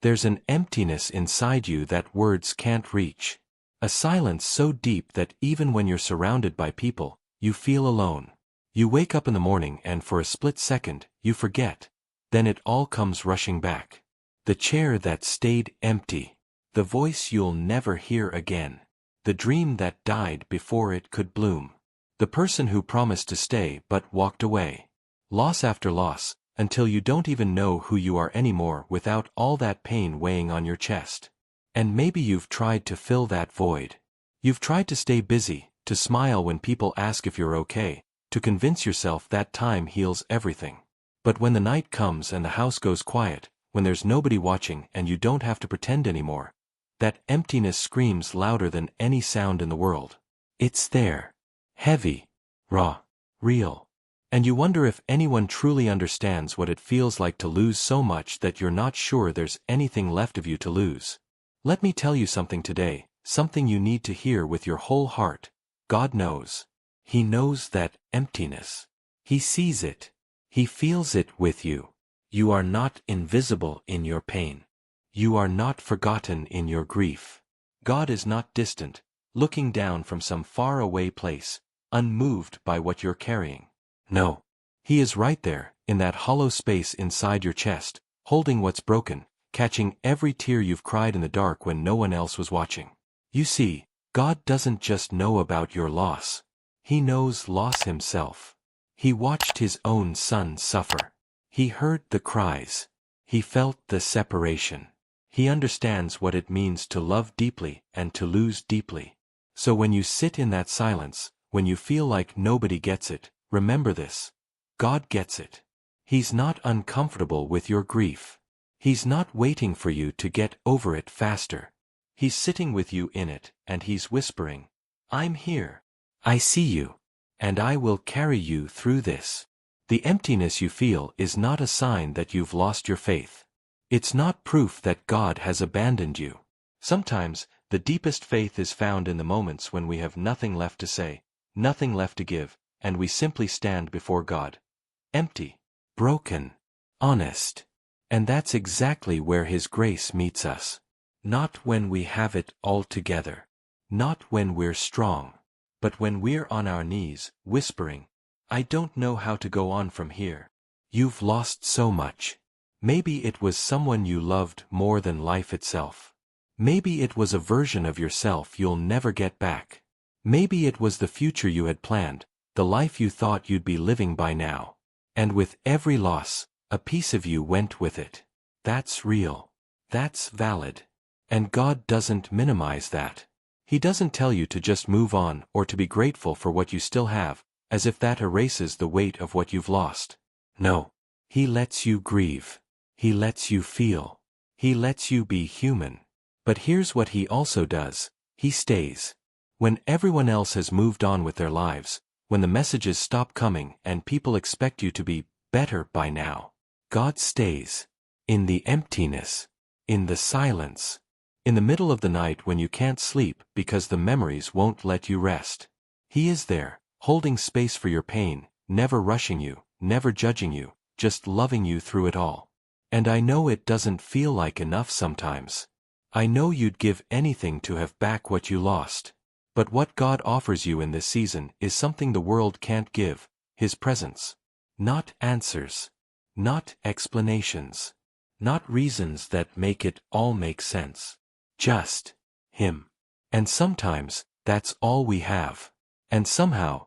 There's an emptiness inside you that words can't reach. A silence so deep that even when you're surrounded by people, you feel alone. You wake up in the morning and for a split second, you forget. Then it all comes rushing back. The chair that stayed empty. The voice you'll never hear again. The dream that died before it could bloom. The person who promised to stay but walked away. Loss after loss, until you don't even know who you are anymore without all that pain weighing on your chest. And maybe you've tried to fill that void. You've tried to stay busy, to smile when people ask if you're okay, to convince yourself that time heals everything. But when the night comes and the house goes quiet, when there's nobody watching and you don't have to pretend anymore, that emptiness screams louder than any sound in the world. It's there. Heavy. Raw. Real. And you wonder if anyone truly understands what it feels like to lose so much that you're not sure there's anything left of you to lose. Let me tell you something today, something you need to hear with your whole heart. God knows. He knows that emptiness. He sees it. He feels it with you. You are not invisible in your pain. You are not forgotten in your grief. God is not distant, looking down from some far-away place, unmoved by what you're carrying. No. He is right there, in that hollow space inside your chest, holding what's broken, catching every tear you've cried in the dark when no one else was watching. You see, God doesn't just know about your loss. He knows loss himself. He watched his own son suffer. He heard the cries. He felt the separation. He understands what it means to love deeply and to lose deeply. So when you sit in that silence, when you feel like nobody gets it, remember this. God gets it. He's not uncomfortable with your grief. He's not waiting for you to get over it faster. He's sitting with you in it, and he's whispering, I'm here. I see you. And I will carry you through this. The emptiness you feel is not a sign that you've lost your faith. It's not proof that God has abandoned you. Sometimes, the deepest faith is found in the moments when we have nothing left to say, nothing left to give, and we simply stand before God. Empty, broken, honest. And that's exactly where His grace meets us. Not when we have it all together. Not when we're strong. But when we're on our knees, whispering, I don't know how to go on from here. You've lost so much. Maybe it was someone you loved more than life itself. Maybe it was a version of yourself you'll never get back. Maybe it was the future you had planned, the life you thought you'd be living by now. And with every loss, a piece of you went with it. That's real. That's valid. And God doesn't minimize that. He doesn't tell you to just move on or to be grateful for what you still have, as if that erases the weight of what you've lost. No. He lets you grieve. He lets you feel. He lets you be human. But here's what He also does. He stays. When everyone else has moved on with their lives, when the messages stop coming and people expect you to be better by now, God stays. In the emptiness. In the silence. In the middle of the night when you can't sleep because the memories won't let you rest. He is there, holding space for your pain, never rushing you, never judging you, just loving you through it all. And I know it doesn't feel like enough sometimes. I know you'd give anything to have back what you lost. But what God offers you in this season is something the world can't give, His presence. Not answers. Not explanations. Not reasons that make it all make sense. Just Him. And sometimes, that's all we have. And somehow,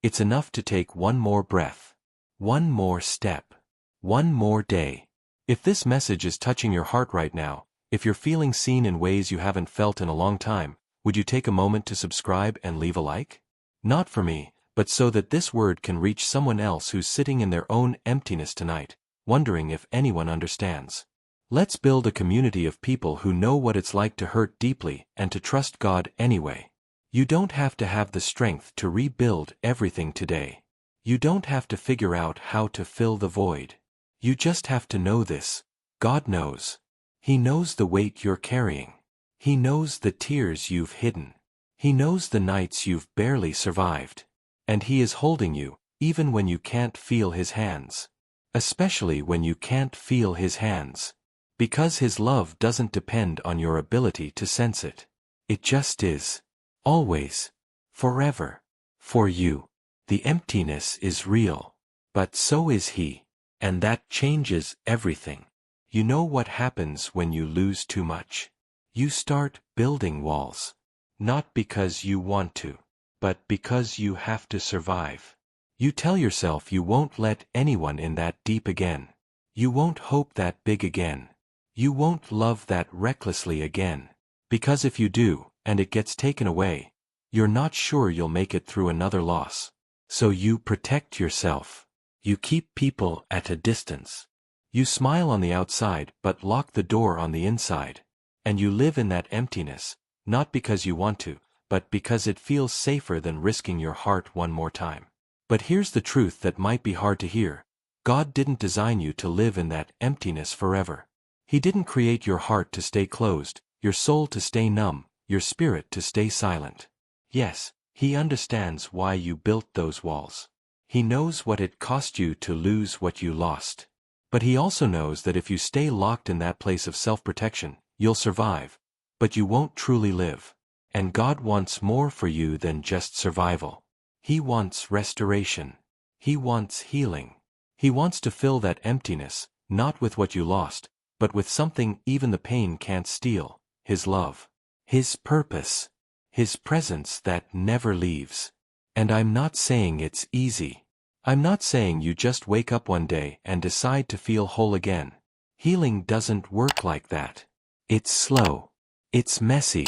it's enough to take one more breath. One more step. One more day. If this message is touching your heart right now, if you're feeling seen in ways you haven't felt in a long time, would you take a moment to subscribe and leave a like? Not for me, but so that this word can reach someone else who's sitting in their own emptiness tonight, wondering if anyone understands. Let's build a community of people who know what it's like to hurt deeply and to trust God anyway. You don't have to have the strength to rebuild everything today. You don't have to figure out how to fill the void. You just have to know this. God knows. He knows the weight you're carrying. He knows the tears you've hidden. He knows the nights you've barely survived. And He is holding you, even when you can't feel His hands. Especially when you can't feel His hands. Because his love doesn't depend on your ability to sense it. It just is. Always. Forever. For you. The emptiness is real. But so is he. And that changes everything. You know what happens when you lose too much? You start building walls. Not because you want to, but because you have to survive. You tell yourself you won't let anyone in that deep again. You won't hope that big again. You won't love that recklessly again. Because if you do, and it gets taken away, you're not sure you'll make it through another loss. So you protect yourself. You keep people at a distance. You smile on the outside but lock the door on the inside. And you live in that emptiness, not because you want to, but because it feels safer than risking your heart one more time. But here's the truth that might be hard to hear. God didn't design you to live in that emptiness forever. He didn't create your heart to stay closed, your soul to stay numb, your spirit to stay silent. Yes, he understands why you built those walls. He knows what it cost you to lose what you lost. But he also knows that if you stay locked in that place of self-protection, you'll survive, but you won't truly live. And God wants more for you than just survival. He wants restoration. He wants healing. He wants to fill that emptiness, not with what you lost, but with something even the pain can't steal, his love, his purpose, his presence that never leaves. And I'm not saying it's easy. I'm not saying you just wake up one day and decide to feel whole again. Healing doesn't work like that. It's slow. It's messy.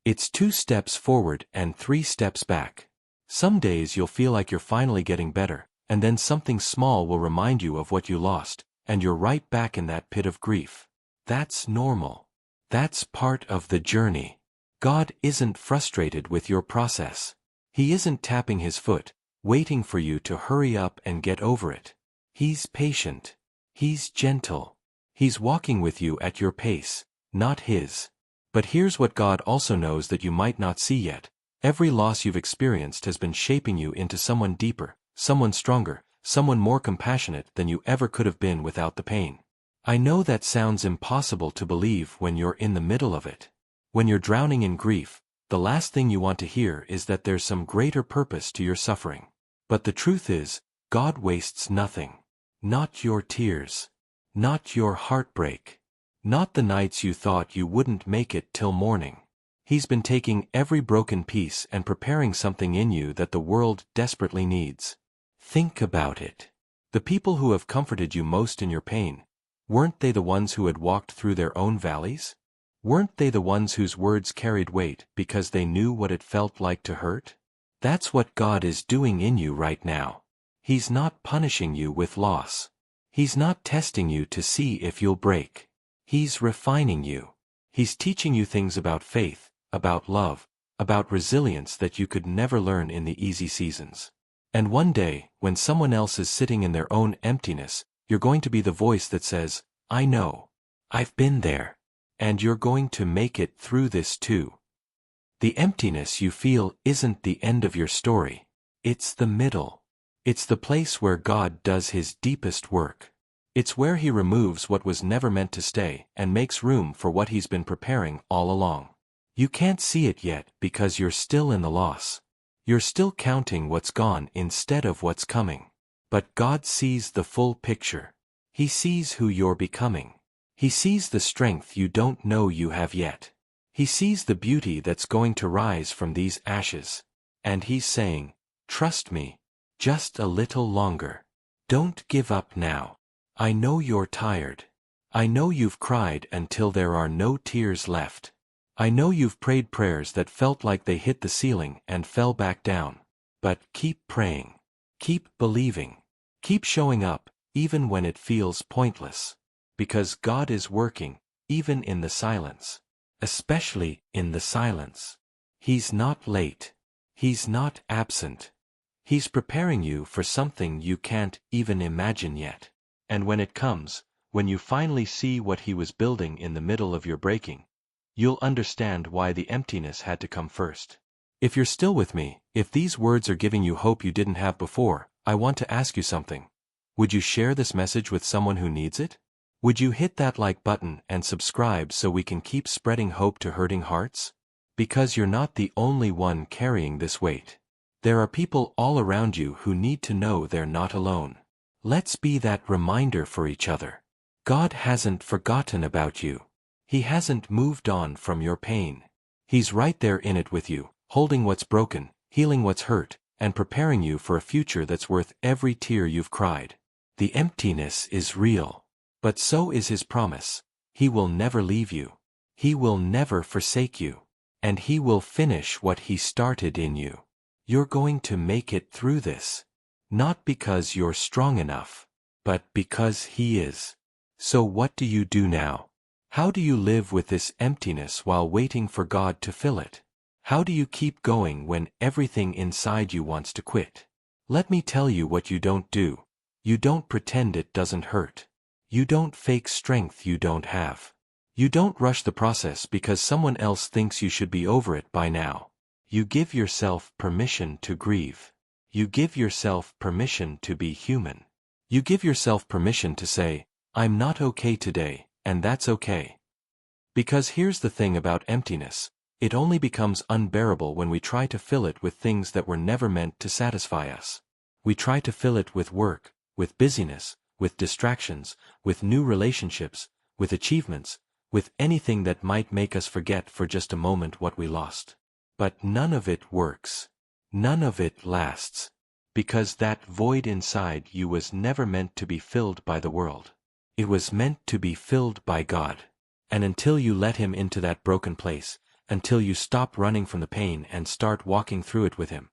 It's 2 steps forward and 3 steps back. Some days you'll feel like you're finally getting better, and then something small will remind you of what you lost, and you're right back in that pit of grief. That's normal. That's part of the journey. God isn't frustrated with your process. He isn't tapping his foot, waiting for you to hurry up and get over it. He's patient. He's gentle. He's walking with you at your pace, not his. But here's what God also knows that you might not see yet. Every loss you've experienced has been shaping you into someone deeper, someone stronger, someone more compassionate than you ever could have been without the pain. I know that sounds impossible to believe when you're in the middle of it. When you're drowning in grief, the last thing you want to hear is that there's some greater purpose to your suffering. But the truth is, God wastes nothing. Not your tears. Not your heartbreak. Not the nights you thought you wouldn't make it till morning. He's been taking every broken piece and preparing something in you that the world desperately needs. Think about it. The people who have comforted you most in your pain, weren't they the ones who had walked through their own valleys? Weren't they the ones whose words carried weight because they knew what it felt like to hurt? That's what God is doing in you right now. He's not punishing you with loss. He's not testing you to see if you'll break. He's refining you. He's teaching you things about faith, about love, about resilience that you could never learn in the easy seasons. And one day, when someone else is sitting in their own emptiness, you're going to be the voice that says, I know. I've been there. And you're going to make it through this too. The emptiness you feel isn't the end of your story. It's the middle. It's the place where God does his deepest work. It's where he removes what was never meant to stay and makes room for what he's been preparing all along. You can't see it yet because you're still in the loss. You're still counting what's gone instead of what's coming. But God sees the full picture. He sees who you're becoming. He sees the strength you don't know you have yet. He sees the beauty that's going to rise from these ashes. And he's saying, trust me, just a little longer. Don't give up now. I know you're tired. I know you've cried until there are no tears left. I know you've prayed prayers that felt like they hit the ceiling and fell back down. But keep praying. Keep believing. Keep showing up, even when it feels pointless. Because God is working, even in the silence. Especially in the silence. He's not late. He's not absent. He's preparing you for something you can't even imagine yet. And when it comes, when you finally see what he was building in the middle of your breaking, you'll understand why the emptiness had to come first. If you're still with me, if these words are giving you hope you didn't have before, I want to ask you something. Would you share this message with someone who needs it? Would you hit that like button and subscribe so we can keep spreading hope to hurting hearts? Because you're not the only one carrying this weight. There are people all around you who need to know they're not alone. Let's be that reminder for each other. God hasn't forgotten about you. He hasn't moved on from your pain. He's right there in it with you, holding what's broken, healing what's hurt, and preparing you for a future that's worth every tear you've cried. The emptiness is real. But so is His promise. He will never leave you. He will never forsake you. And He will finish what He started in you. You're going to make it through this. Not because you're strong enough, but because He is. So what do you do now? How do you live with this emptiness while waiting for God to fill it? How do you keep going when everything inside you wants to quit? Let me tell you what you don't do. You don't pretend it doesn't hurt. You don't fake strength you don't have. You don't rush the process because someone else thinks you should be over it by now. You give yourself permission to grieve. You give yourself permission to be human. You give yourself permission to say, I'm not okay today, and that's okay. Because here's the thing about emptiness. It only becomes unbearable when we try to fill it with things that were never meant to satisfy us. We try to fill it with work, with busyness, with distractions, with new relationships, with achievements, with anything that might make us forget for just a moment what we lost. But none of it works. None of it lasts. Because that void inside you was never meant to be filled by the world. It was meant to be filled by God. And until you let Him into that broken place, until you stop running from the pain and start walking through it with Him,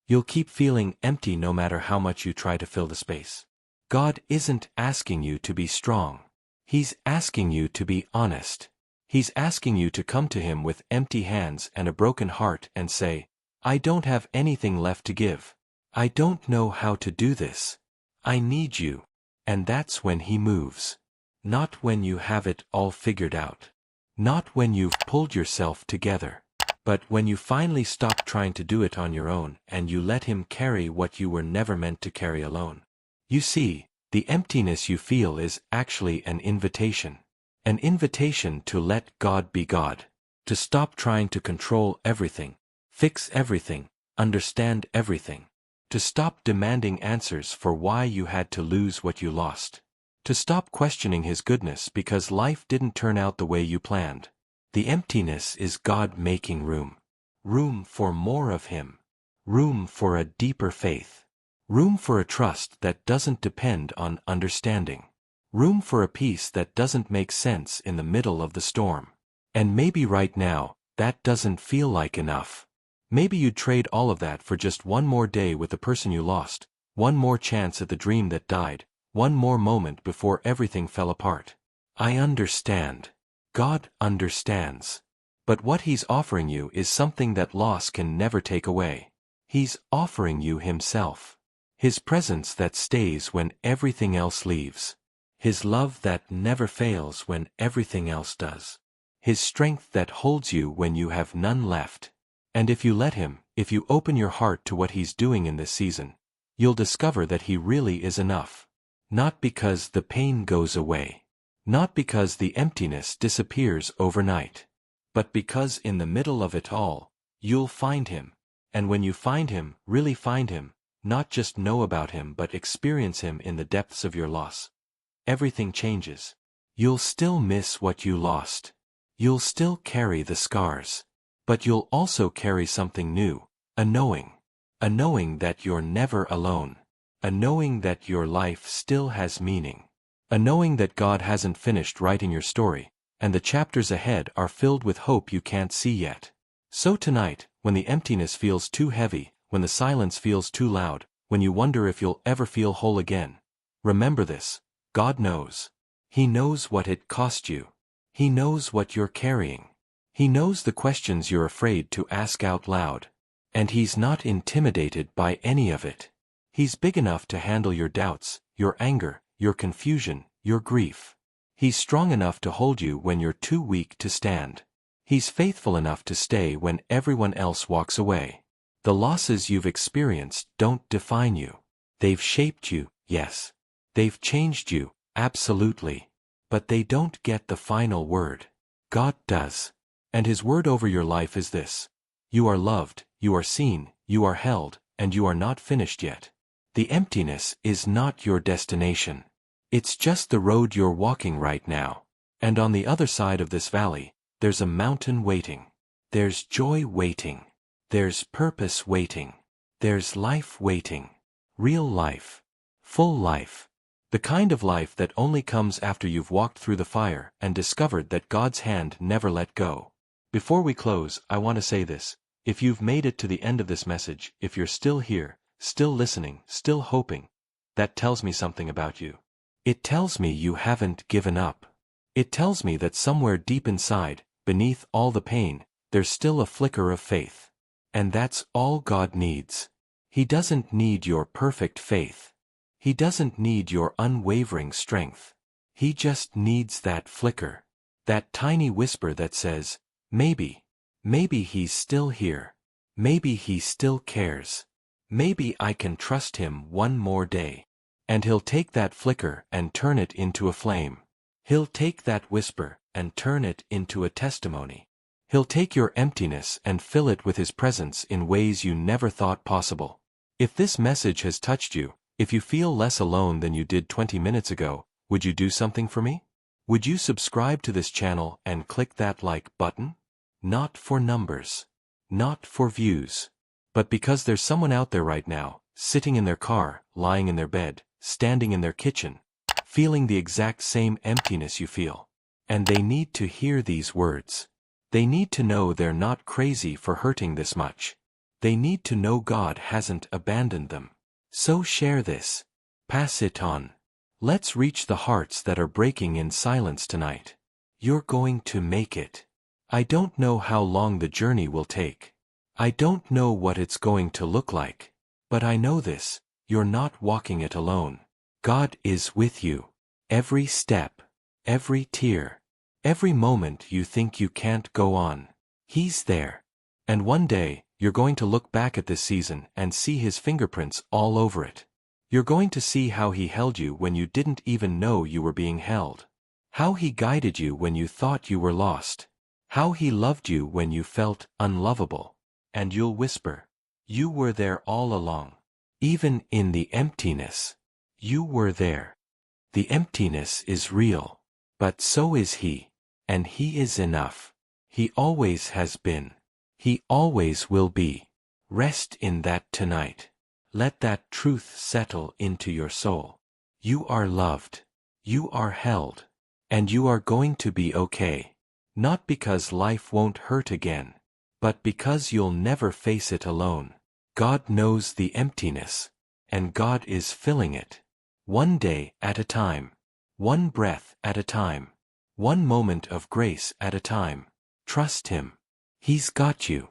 you'll keep feeling empty no matter how much you try to fill the space. God isn't asking you to be strong. He's asking you to be honest. He's asking you to come to Him with empty hands and a broken heart and say, I don't have anything left to give. I don't know how to do this. I need you. And that's when He moves. Not when you have it all figured out. Not when you've pulled yourself together. But when you finally stop trying to do it on your own and you let Him carry what you were never meant to carry alone. You see, the emptiness you feel is actually an invitation. An invitation to let God be God. To stop trying to control everything, fix everything, understand everything. To stop demanding answers for why you had to lose what you lost. To stop questioning His goodness because life didn't turn out the way you planned. The emptiness is God making room. Room for more of Him. Room for a deeper faith. Room for a trust that doesn't depend on understanding. Room for a peace that doesn't make sense in the middle of the storm. And maybe right now, that doesn't feel like enough. Maybe you'd trade all of that for just one more day with the person you lost, one more chance at the dream that died, one more moment before everything fell apart. I understand. God understands. But what He's offering you is something that loss can never take away. He's offering you Himself. His presence that stays when everything else leaves. His love that never fails when everything else does. His strength that holds you when you have none left. And if you let Him, if you open your heart to what He's doing in this season, you'll discover that He really is enough. Not because the pain goes away. Not because the emptiness disappears overnight. But because in the middle of it all, you'll find Him. And when you find Him, really find Him, not just know about Him but experience Him in the depths of your loss, everything changes. You'll still miss what you lost. You'll still carry the scars. But you'll also carry something new, a knowing. A knowing that you're never alone. A knowing that your life still has meaning. A knowing that God hasn't finished writing your story, and the chapters ahead are filled with hope you can't see yet. So tonight, when the emptiness feels too heavy, when the silence feels too loud, when you wonder if you'll ever feel whole again, remember this: God knows. He knows what it cost you. He knows what you're carrying. He knows the questions you're afraid to ask out loud. And He's not intimidated by any of it. He's big enough to handle your doubts, your anger, your confusion, your grief. He's strong enough to hold you when you're too weak to stand. He's faithful enough to stay when everyone else walks away. The losses you've experienced don't define you. They've shaped you, yes. They've changed you, absolutely. but they don't get the final word. God does. And His word over your life is this: you are loved, you are seen, you are held, and you are not finished yet. The emptiness is not your destination. It's just the road you're walking right now. And on the other side of this valley, there's a mountain waiting. There's joy waiting. There's purpose waiting. There's life waiting. Real life. Full life. The kind of life that only comes after you've walked through the fire and discovered that God's hand never let go. Before we close, I want to say this: if you've made it to the end of this message, if you're still here, still listening, still hoping, that tells me something about you. It tells me you haven't given up. It tells me that somewhere deep inside, beneath all the pain, there's still a flicker of faith. And that's all God needs. He doesn't need your perfect faith. He doesn't need your unwavering strength. He just needs that flicker. That tiny whisper that says, maybe He's still here. Maybe He still cares. Maybe I can trust Him one more day. And He'll take that flicker and turn it into a flame. He'll take that whisper and turn it into a testimony. He'll take your emptiness and fill it with His presence in ways you never thought possible. If this message has touched you, if you feel less alone than you did 20 minutes ago, would you do something for me? Would you subscribe to this channel and click that like button? Not for numbers. Not for views. But because there's someone out there right now, sitting in their car, lying in their bed, standing in their kitchen, feeling the exact same emptiness you feel. And they need to hear these words. They need to know they're not crazy for hurting this much. They need to know God hasn't abandoned them. So share this. Pass it on. Let's reach the hearts that are breaking in silence tonight. You're going to make it. I don't know how long the journey will take. I don't know what it's going to look like. But I know this: you're not walking it alone. God is with you. Every step, every tear, every moment you think you can't go on, He's there. And one day, you're going to look back at this season and see His fingerprints all over it. You're going to see how He held you when you didn't even know you were being held. How He guided you when you thought you were lost. How He loved you when you felt unlovable. And you'll whisper, you were there all along. Even in the emptiness, you were there. The emptiness is real. But so is He. And He is enough. He always has been. He always will be. Rest in that tonight. Let that truth settle into your soul. You are loved. You are held. And you are going to be okay. Not because life won't hurt again, but because you'll never face it alone. God knows the emptiness, and God is filling it. One day at a time. One breath at a time. One moment of grace at a time. Trust Him. He's got you.